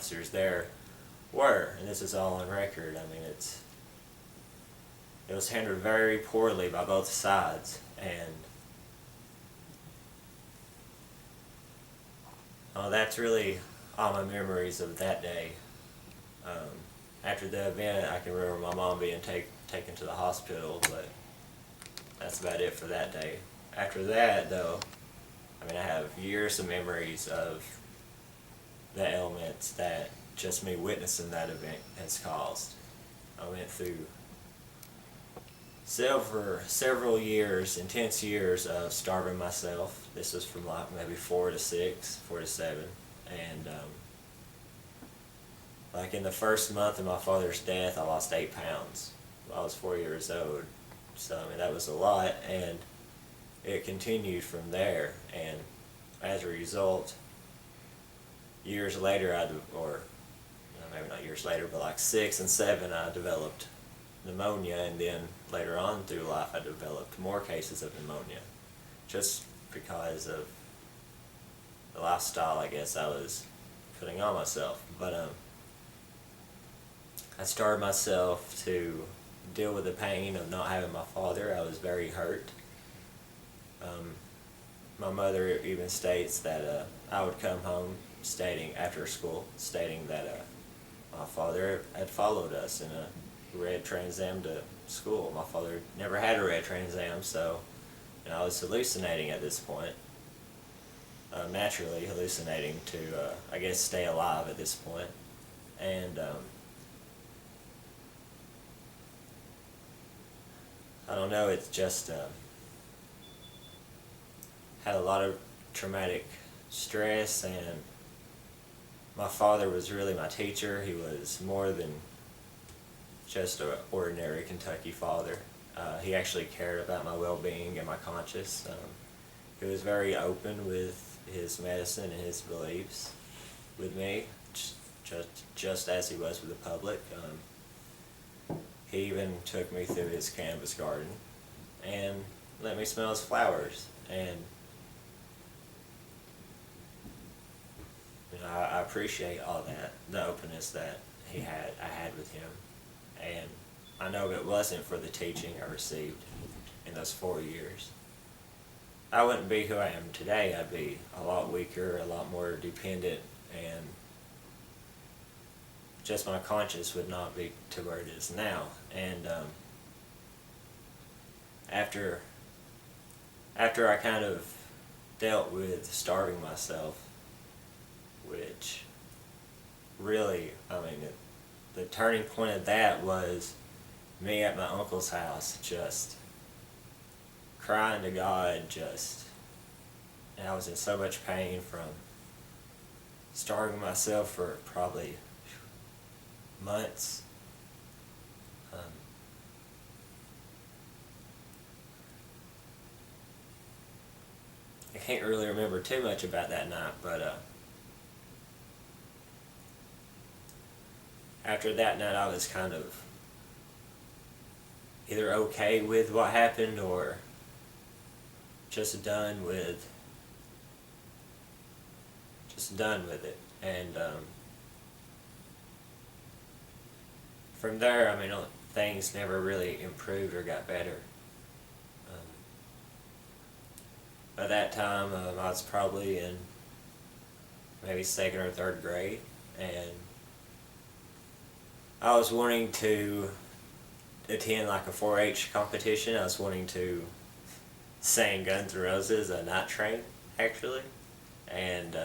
officers there were, and this is all on record. I mean, it was handled very poorly by both sides, and that's really all my memories of that day. After the event, I can remember my mom being taken to the hospital, but that's about it for that day. After that, though, I mean, I have years of memories of the elements that just me witnessing that event has caused. I went through several years, intense years of starving myself. This was from like maybe 4 to 6, 4 to 7, and like in the first month of my father's death, I lost 8 pounds. I was 4 years old, so I mean that was a lot, and it continued from there. And as a result, years later, maybe not years later, but like 6 and 7, I developed pneumonia, and then later on through life I developed more cases of pneumonia, just because of the lifestyle I guess I was putting on myself. But I started myself to deal with the pain of not having my father. I was very hurt. My mother even states that I would come home after school, stating that my father had followed us in a red Trans Am to school. My father never had a red Trans Am, so I was hallucinating at this point. Naturally hallucinating to, I guess, stay alive at this point. And I don't know, it's just had a lot of traumatic stress, and my father was really my teacher. He was more than just an ordinary Kentucky father. He actually cared about my well-being and my conscience. He was very open with his medicine and his beliefs with me, just as he was with the public. He even took me through his cannabis garden and let me smell his flowers. And I appreciate all that, the openness that I had with him. And I know if it wasn't for the teaching I received in those 4 years, I wouldn't be who I am today. I'd be a lot weaker, a lot more dependent, and just my conscience would not be to where it is now. And after I kind of dealt with starving myself, which really, I mean, the turning point of that was me at my uncle's house, just crying to God, and I was in so much pain from starving myself for probably months. I can't really remember too much about that night, but after that night I was kind of either okay with what happened or just done with it. And from there, I mean, things never really improved or got better. By that time, I was probably in maybe 2nd or 3rd grade, and I was wanting to attend like a 4-H competition. I was wanting to sing Guns N' Roses, a Night Train, actually. And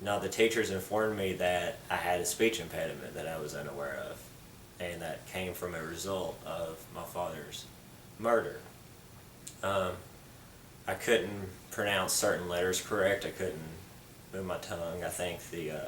the teachers informed me that I had a speech impediment that I was unaware of, and that came from a result of my father's murder. I couldn't pronounce certain letters correct. I couldn't move my tongue. I think the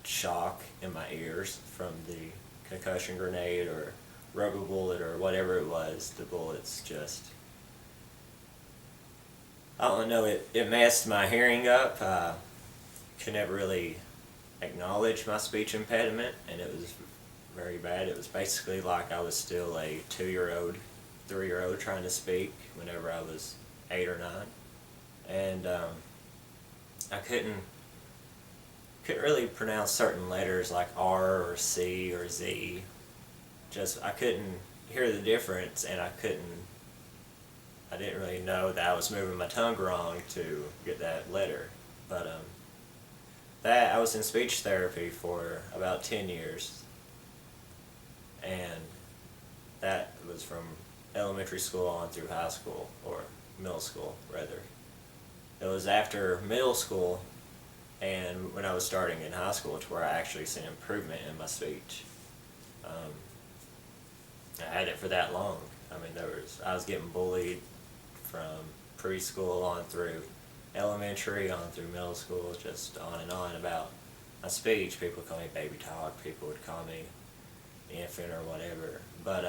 shock in my ears from the concussion grenade or rubber bullet or whatever it was, the bullets just, I don't know, it messed my hearing up. I could never really acknowledge my speech impediment, and it was very bad. It was basically like I was still a 2-year-old, 3-year-old trying to speak whenever I was 8 or 9. And I couldn't couldn't really pronounce certain letters like R or C or Z. I couldn't hear the difference, and I didn't really know that I was moving my tongue wrong to get that letter. But I was in speech therapy for about 10 years, and that was from elementary school on through high school, or middle school rather. It was after middle school and when I was starting in high school to where I actually seen improvement in my speech. I had it for that long. I mean, I was getting bullied from preschool on through elementary, on through middle school, just on and on about my speech. People call me baby talk, people would call me infant or whatever. But,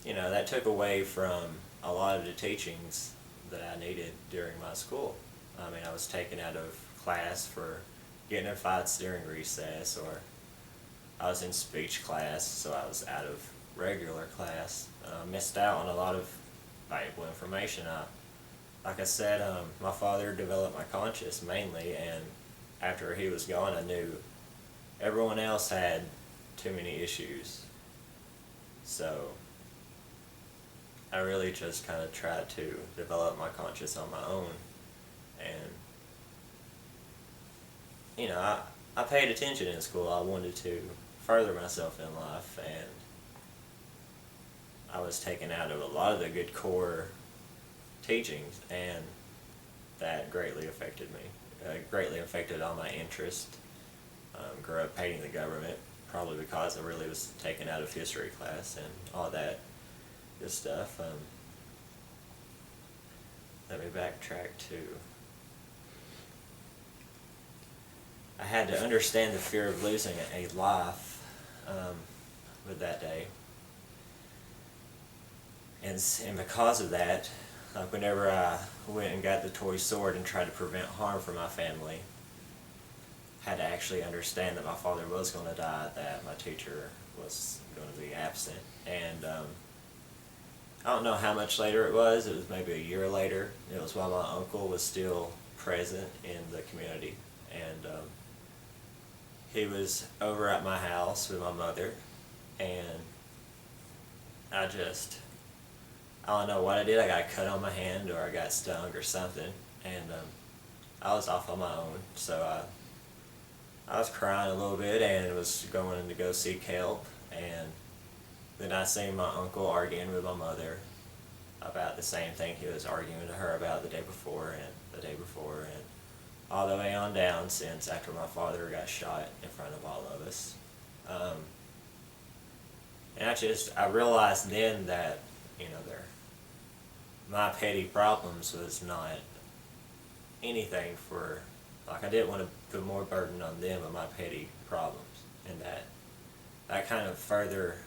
that took away from a lot of the teachings that I needed during my school. I mean, I was taken out of class for getting in fights during recess, or I was in speech class, so I was out of regular class. Missed out on a lot of valuable information. Like I said, my father developed my conscience mainly, and after he was gone, I knew everyone else had too many issues. So I really just kind of tried to develop my conscience on my own, and I paid attention in school. I wanted to further myself in life, and I was taken out of a lot of the good core teachings, and that greatly affected me. Greatly affected all my interest. Grew up hating the government, probably because I really was taken out of history class and all that good stuff. Let me backtrack to... I had to understand the fear of losing a life with that day. And because of that, like whenever I went and got the toy sword and tried to prevent harm for my family, I had to actually understand that my father was going to die, that my teacher was going to be absent. And I don't know how much later it was maybe a year later. It was while my uncle was still present in the community. And he was over at my house with my mother, and I don't know what I did. I got a cut on my hand, or I got stung or something, and I was off on my own. So I was crying a little bit and was going to go seek help, and then I seen my uncle arguing with my mother about the same thing he was arguing to her about the day before and the day before, and all the way on down since after my father got shot in front of all of us. And I realized then that, my petty problems was not anything I didn't want to put more burden on them of my petty problems, and that kind of further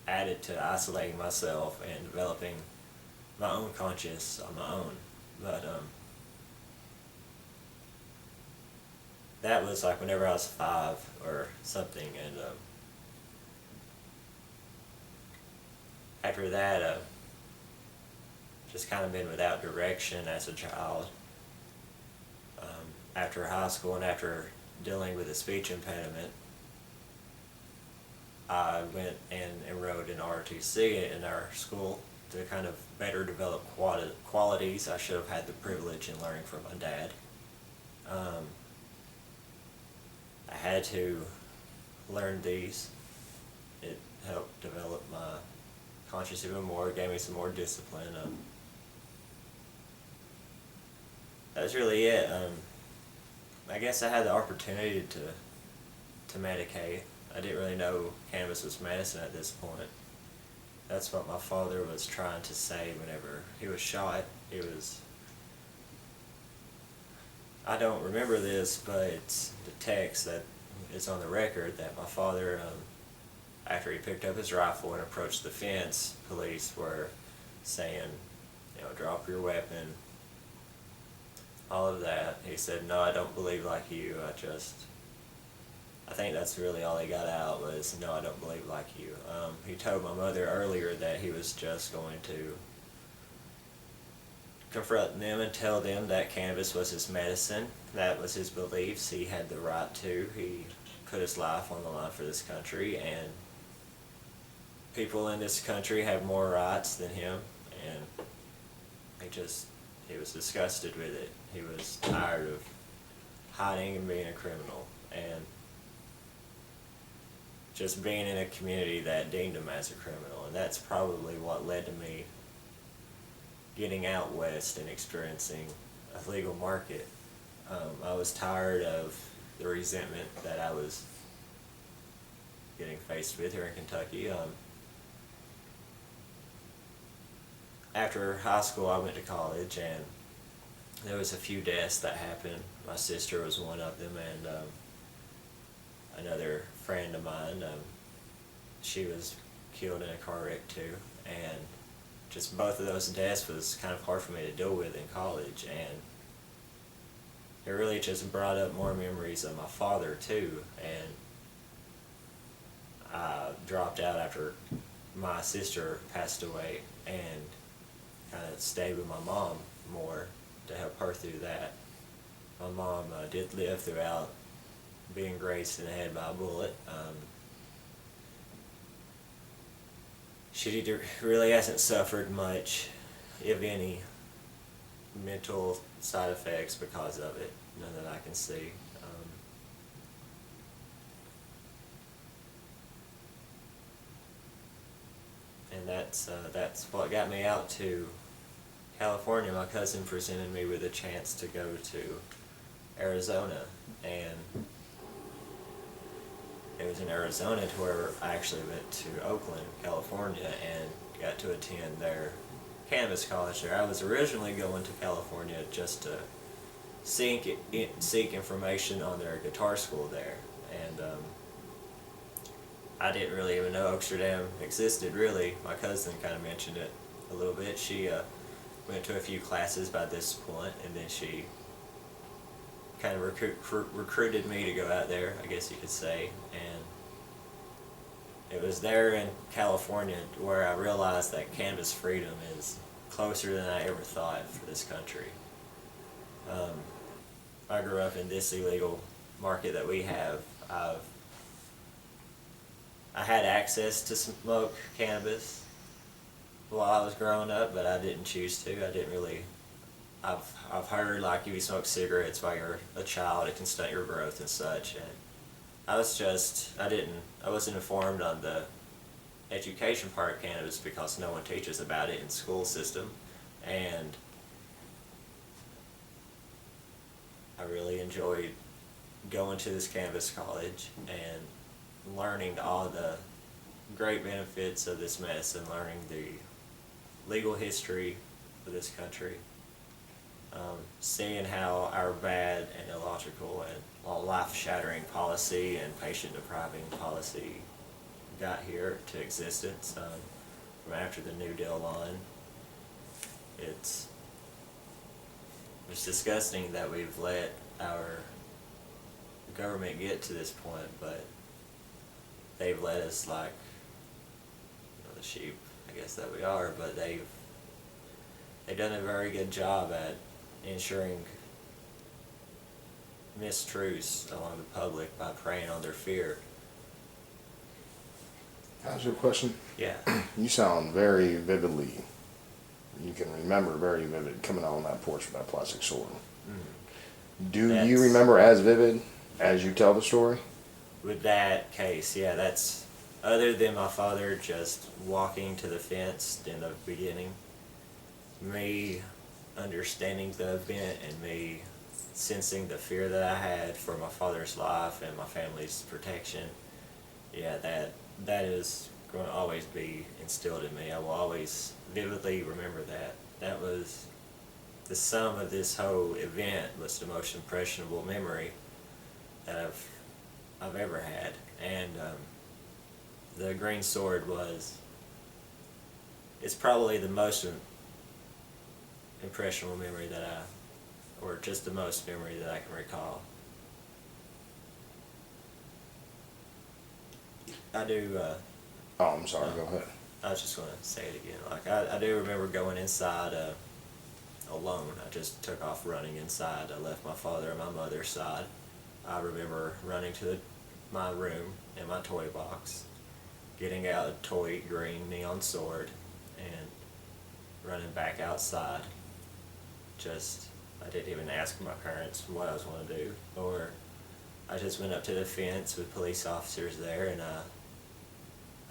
added to isolating myself and developing my own conscience on my own. But that was like whenever I was 5 or something, and after that, just kind of been without direction as a child. After high school and after dealing with a speech impediment, I went and enrolled in ROTC in our school to kind of better develop qualities I should have had the privilege in learning from my dad. I had to learn these. It helped develop my conscience even more, gave me some more discipline. That was really it. I guess I had the opportunity to medicate. I didn't really know cannabis was medicine at this point. That's what my father was trying to say whenever he was shot. I don't remember this, but it's the text that is on the record that my father, after he picked up his rifle and approached the fence, police were saying, drop your weapon, all of that. He said, no, I don't believe like you. I think that's really all he got out was, no, I don't believe like you. He told my mother earlier that he was just going to confront them and tell them that cannabis was his medicine. That was his beliefs. He had the right to. He put his life on the line for this country, and people in this country have more rights than him, and he was disgusted with it. He was tired of hiding and being a criminal, and just being in a community that deemed him as a criminal. And that's probably what led to me getting out west and experiencing a legal market. I was tired of the resentment that I was getting faced with here in Kentucky. After high school, I went to college, and there was a few deaths that happened. My sister was one of them, and another friend of mine, she was killed in a car wreck too. And just both of those deaths was kind of hard for me to deal with in college, and it really just brought up more memories of my father too. And I dropped out after my sister passed away and kind of stayed with my mom more to help her through that. My mom did live throughout being grazed in the head by a bullet. She really hasn't suffered much, if any, mental side effects because of it, none that I can see. And that's what got me out to California. My cousin presented me with a chance to go to Arizona, and it was in Arizona to where I actually went to Oakland, California, and got to attend their cannabis college there. I was originally going to California just to seek information on their guitar school there, and I didn't really even know Amsterdam existed, really. My cousin kind of mentioned it a little bit. She went to a few classes by this point, and then she kind of recruited me to go out there, I guess you could say. And it was there in California where I realized that cannabis freedom is closer than I ever thought for this country. I grew up in this illegal market that we have. I had access to smoke cannabis while I was growing up, but I didn't choose to. I didn't really. I've heard, like, if you smoke cigarettes while you're a child, it can stunt your growth and such. And I wasn't informed on the education part of cannabis because no one teaches about it in school system. And I really enjoyed going to this cannabis college and learning all the great benefits of this medicine, learning the legal history of this country, seeing how our bad and illogical and life-shattering policy and patient-depriving policy got here to existence from after the New Deal on. It's disgusting that we've let our government get to this point, but they've let us, like, the sheep, I guess, that we are, but they've done a very good job at ensuring mistruths among the public by preying on their fear. How's your question? Yeah. You sound very vividly, you can remember very vivid coming out on that porch with that plastic sword. Mm. Do you remember as vivid as you tell the story? With that case, yeah, that's, other than my father just walking to the fence in the beginning, me understanding the event and me sensing the fear that I had for my father's life and my family's protection, yeah, that is going to always be instilled in me. I will always vividly remember that. That was the sum of this whole event, was the most impressionable memory that I've ever had. And the green sword it's probably the most impressionable memory or just the most memory that I can recall. I do. Oh, I'm sorry, go ahead. I was just going to say it again. Like, I do remember going inside alone. I just took off running inside. I left my father and my mother's side. I remember running to my room in my toy box, getting out a toy green neon sword, and running back outside. I didn't even ask my parents what I was going to do, or I just went up to the fence with police officers there, and I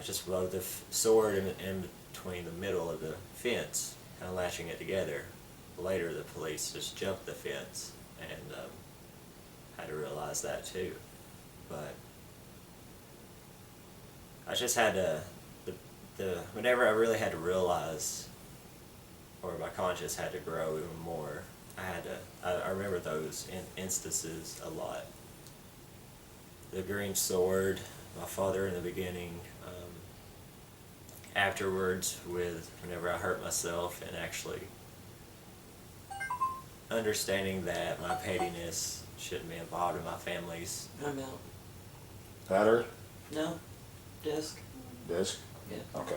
just rode the sword in between the middle of the fence, kind of latching it together. Later, the police just jumped the fence, and had to realize that too. But I just had to, whenever I really had to realize, or my conscience had to grow even more, I remember those instances a lot. The green sword, my father in the beginning, afterwards whenever I hurt myself, and actually understanding that my pettiness shouldn't be involved in my family's. I'm out. Batter? No. Disc. Disc? Yeah. Okay.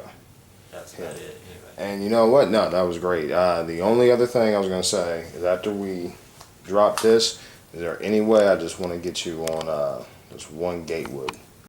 That's about it, anyway. And you know what? No, that was great. The only other thing I was going to say is after we drop this, is there any way I just want to get you on this one Gatewood?